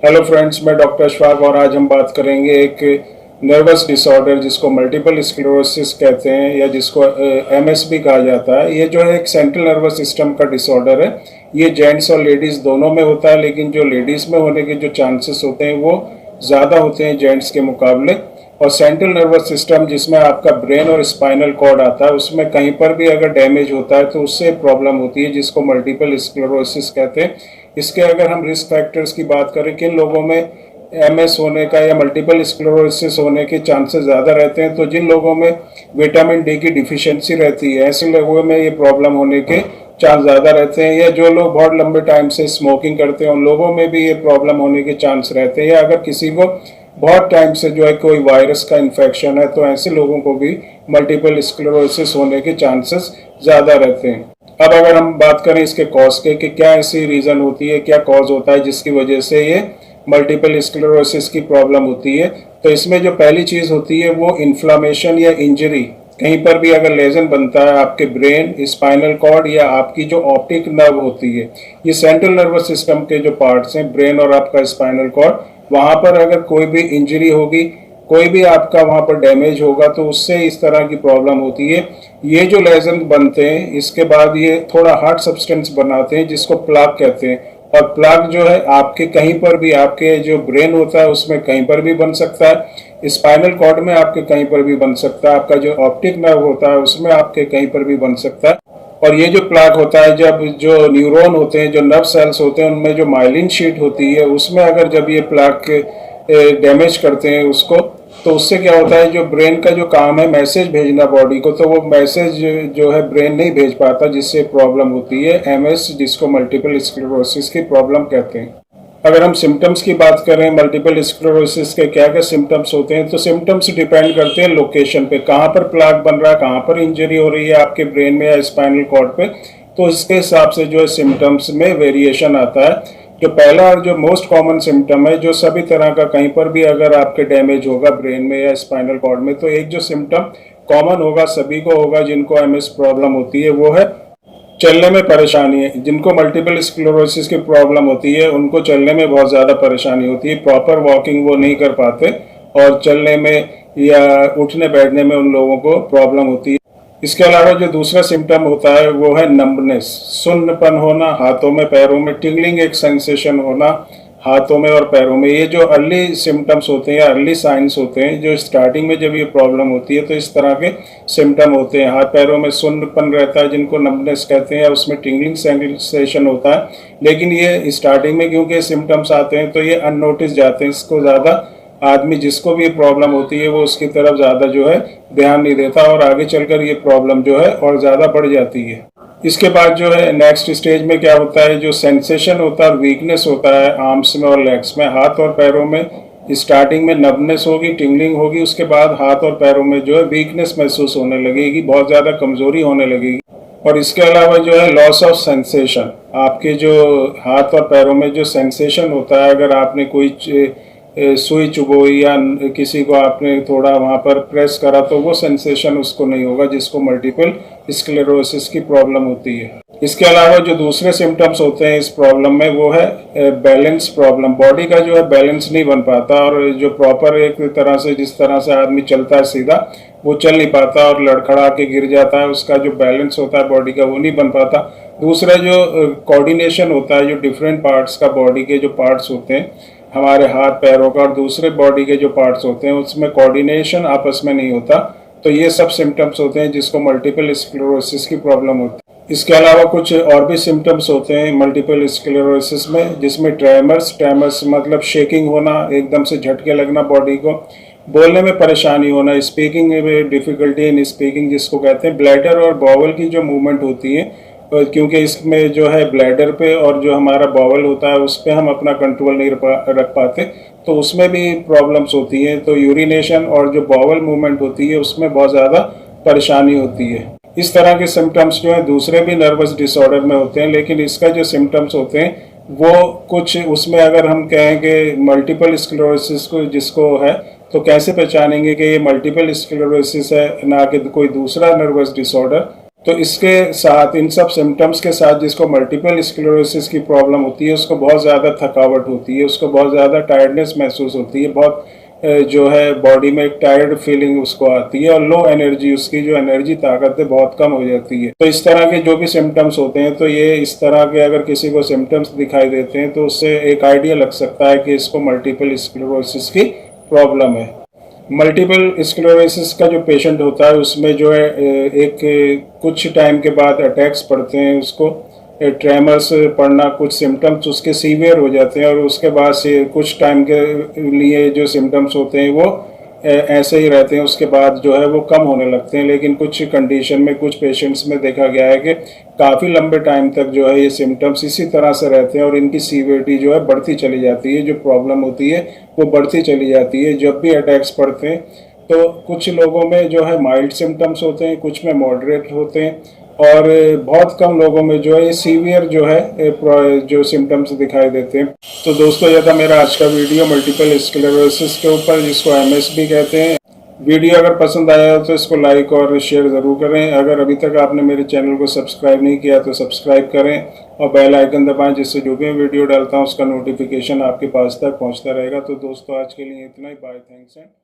Hello friends, मैं doctor Ashfaq और आज हम बात करेंगे एक नर्वस डिसऑर्डर जिसको मल्टीपल स्क्लेरोसिस कहते हैं या जिसको एमएस भी कहा जाता है। ये जो है एक सेंट्रल नर्वस सिस्टम का डिसऑर्डर है। ये जेंट्स और लेडीज़ दोनों में होता है, लेकिन जो लेडीज़ में होने के जो चांसेस होते हैं वो ज़्यादा होते हैं जेंट्स के मुकाबले। और सेंट्रल नर्वस सिस्टम जिसमें आपका ब्रेन और स्पाइनल कॉर्ड आता है, उसमें कहीं पर भी अगर डैमेज होता है तो उससे प्रॉब्लम होती है जिसको मल्टीपल स्क्लेरोसिस कहते हैं। इसके अगर हम रिस्क फैक्टर्स की बात करें, किन लोगों में एमएस होने का या मल्टीपल स्क्लेरोसिस होने के चांसेस ज़्यादा रहते हैं, तो जिन लोगों में विटामिन डी की डिफिशियंसी रहती है ऐसे लोगों में ये प्रॉब्लम होने के चांस ज़्यादा रहते हैं। या जो लोग बहुत लंबे टाइम से स्मोकिंग करते हैं उन लोगों में भी ये प्रॉब्लम होने के चांस रहते हैं। या अगर किसी को बहुत टाइम से जो है कोई वायरस का इन्फेक्शन है तो ऐसे लोगों को भी मल्टीपल स्क्लेरोसिस होने के चांसेस ज़्यादा रहते हैं। अब अगर हम बात करें इसके कॉज के कि क्या ऐसी रीज़न होती है, क्या कॉज होता है जिसकी वजह से ये मल्टीपल स्क्लेरोसिस की प्रॉब्लम होती है, तो इसमें जो पहली चीज़ होती है वो इन्फ्लामेशन या इंजरी। कहीं पर भी अगर लेजन बनता है आपके ब्रेन, स्पाइनल कॉर्ड या आपकी जो ऑप्टिक नर्व होती है, ये सेंट्रल नर्वस सिस्टम के जो पार्ट्स हैं ब्रेन और आपका स्पाइनल कॉर्ड, वहाँ पर अगर कोई भी इंजरी होगी, कोई भी आपका वहाँ पर डैमेज होगा तो उससे इस तरह की प्रॉब्लम होती है। ये जो लेजन बनते हैं इसके बाद ये थोड़ा हार्ड सब्सटेंस बनाते हैं जिसको प्लाक कहते हैं। और प्लाक जो है आपके कहीं पर भी, आपके जो ब्रेन होता है उसमें कहीं पर भी बन सकता है, स्पाइनल कॉर्ड में आपके कहीं पर भी बन सकता है, आपका जो ऑप्टिक नर्व होता है उसमें आपके कहीं पर भी बन सकता है। और ये जो प्लाक होता है, जब जो न्यूरॉन होते हैं, जो नर्व सेल्स होते हैं, उनमें जो माइलिन शीट होती है उसमें अगर जब ये प्लाक डैमेज करते हैं उसको, तो उससे क्या होता है, जो ब्रेन का जो काम है मैसेज भेजना बॉडी को, तो वो मैसेज जो है ब्रेन नहीं भेज पाता, जिससे प्रॉब्लम होती है एमएस, जिसको मल्टीपल स्क्लेरोसिस की प्रॉब्लम कहते हैं। अगर हम सिम्टम्स की बात करें, मल्टीपल स्क्लेरोसिस के क्या क्या सिम्टम्स होते हैं, तो सिम्टम्स डिपेंड करते हैं लोकेशन पे, कहाँ पर प्लाक बन रहा है, कहाँ पर इंजरी हो रही है आपके ब्रेन में या स्पाइनल कॉर्ड पे, तो इसके हिसाब से जो है सिम्टम्स में वेरिएशन आता है। जो पहला और जो मोस्ट कॉमन सिम्टम है, जो सभी तरह का कहीं पर भी अगर आपके डैमेज होगा ब्रेन में या स्पाइनल कॉर्ड में, तो एक जो सिम्टम कॉमन होगा, सभी को होगा जिनको एमएस प्रॉब्लम होती है, वो है चलने में परेशानी है। जिनको मल्टीपल स्क्लेरोसिस की प्रॉब्लम होती है उनको चलने में बहुत ज़्यादा परेशानी होती है, प्रॉपर वॉकिंग वो नहीं कर पाते और चलने में या उठने बैठने में उन लोगों को प्रॉब्लम होती है। इसके अलावा जो दूसरा सिम्टम होता है वो है नम्बनेस, सुन्नपन होना, हाथों में पैरों में टिंगलिंग एक सेंसेशन होना हाथों में और पैरों में। ये जो अर्ली सिम्टम्स होते हैं या अर्ली साइंस होते हैं, जो स्टार्टिंग में जब ये प्रॉब्लम होती है तो इस तरह के सिम्टम होते हैं। हाथ पैरों में सुन्नपन रहता है जिनको नम्बनेस कहते हैं, या उसमें टिंगलिंग सेंसेशन होता है। लेकिन ये स्टार्टिंग में क्योंकि सिम्टम्स आते हैं तो ये अननोटिस जाते हैं, इसको ज़्यादा आदमी जिसको भी प्रॉब्लम होती है वो उसकी तरफ ज़्यादा जो है ध्यान नहीं देता और आगे चलकर ये प्रॉब्लम जो है और ज़्यादा बढ़ जाती है। इसके बाद जो है नेक्स्ट स्टेज में क्या होता है, जो सेंसेशन होता है और वीकनेस होता है आर्म्स में और लेग्स में, हाथ और पैरों में स्टार्टिंग में नर्वनेस होगी, टिंगलिंग होगी, उसके बाद हाथ और पैरों में जो है वीकनेस महसूस होने लगेगी, बहुत ज़्यादा कमज़ोरी होने लगेगी। और इसके अलावा जो है लॉस ऑफ सेंसेशन, आपके जो हाथ और पैरों में जो सेंसेशन होता है, अगर आपने कोई सुई चुभोई या किसी को आपने थोड़ा वहाँ पर प्रेस करा तो वो सेंसेशन उसको नहीं होगा, जिसको मल्टीपल स्क्लेरोसिस की प्रॉब्लम होती है। इसके अलावा जो दूसरे सिम्टम्स होते हैं इस प्रॉब्लम में वो है बैलेंस प्रॉब्लम, बॉडी का जो है बैलेंस नहीं बन पाता और जो प्रॉपर एक तरह से जिस तरह से आदमी चलता है सीधा, वो चल नहीं पाता और लड़खड़ा के गिर जाता है, उसका जो बैलेंस होता है बॉडी का वो नहीं बन पाता। दूसरा जो कोऑर्डिनेशन होता है, जो डिफरेंट पार्ट्स का बॉडी के जो पार्ट्स होते हैं, हमारे हाथ पैरों का और दूसरे बॉडी के जो पार्ट्स होते हैं उसमें कोऑर्डिनेशन आपस में नहीं होता, तो ये सब सिम्टम्स होते हैं जिसको मल्टीपल स्क्लेरोसिस की प्रॉब्लम होती है। इसके अलावा कुछ और भी सिम्टम्स होते हैं मल्टीपल स्क्लेरोसिस में, जिसमें ट्रेमर्स मतलब शेकिंग होना, एकदम से झटके लगना बॉडी को, बोलने में परेशानी होना, स्पीकिंग में डिफिकल्टी इन स्पीकिंग जिसको कहते हैं, ब्लैडर और बॉवल की जो मूवमेंट होती है, क्योंकि इसमें जो है ब्लैडर पे और जो हमारा बॉवल होता है उस पर हम अपना कंट्रोल नहीं रख पाते, तो उसमें भी प्रॉब्लम्स होती हैं। तो यूरिनेशन और जो बॉवल मूवमेंट होती है उसमें बहुत ज़्यादा परेशानी होती है। इस तरह के सिम्टम्स जो है दूसरे भी नर्वस डिसऑर्डर में होते हैं, लेकिन इसका जो सिम्टम्स होते हैं वो कुछ उसमें अगर हम कहें कि मल्टीपल स्क्लेरोसिस को जिसको है, तो कैसे पहचानेंगे कि ये मल्टीपल स्क्लेरोसिस है ना कि कोई दूसरा नर्वस डिसऑर्डर। तो इसके साथ, इन सब सिम्टम्स के साथ जिसको मल्टीपल स्क्लेरोसिस की प्रॉब्लम होती है उसको बहुत ज़्यादा थकावट होती है, उसको बहुत ज़्यादा टायर्डनेस महसूस होती है, बहुत जो है बॉडी में एक टायर्ड फीलिंग उसको आती है और लो एनर्जी, उसकी जो एनर्जी ताकत है बहुत कम हो जाती है। तो इस तरह के जो भी सिम्टम्स होते हैं, तो ये इस तरह के अगर किसी को सिम्टम्स दिखाई देते हैं तो उससे एक आइडिया लग सकता है कि इसको मल्टीपल स्क्लेरोसिस की प्रॉब्लम है। मल्टीपल स्क्लेरोसिस का जो पेशेंट होता है उसमें जो है एक कुछ टाइम के बाद अटैक्स पड़ते हैं, उसको ट्रेमर्स पड़ना, कुछ सिम्टम्स उसके सीवियर हो जाते हैं और उसके बाद से कुछ टाइम के लिए जो सिम्टम्स होते हैं वो ऐसे ही रहते हैं, उसके बाद जो है वो कम होने लगते हैं। लेकिन कुछ कंडीशन में, कुछ पेशेंट्स में देखा गया है कि काफ़ी लंबे टाइम तक जो है ये सिम्टम्स इसी तरह से रहते हैं और इनकी सीवियरिटी जो है बढ़ती चली जाती है, जो प्रॉब्लम होती है वो बढ़ती चली जाती है। जब भी अटैक्स पड़ते हैं तो कुछ लोगों में जो है माइल्ड सिम्टम्स होते हैं, कुछ में मॉडरेट होते हैं और बहुत कम लोगों में जो है सीवियर जो है जो सिम्टम्स दिखाई देते हैं। तो दोस्तों, यह था मेरा आज का वीडियो मल्टीपल स्क्लेरोसिस के ऊपर, जिसको एमएस भी कहते हैं। वीडियो अगर पसंद आया हो तो इसको लाइक और शेयर ज़रूर करें। अगर अभी तक आपने मेरे चैनल को सब्सक्राइब नहीं किया तो सब्सक्राइब करें और बेल आइकन दबाएं, जिससे जो भी वीडियो डालता हूँ उसका नोटिफिकेशन आपके पास तक पहुँचता रहेगा। तो दोस्तों, आज के लिए इतना ही। Bye, thanks and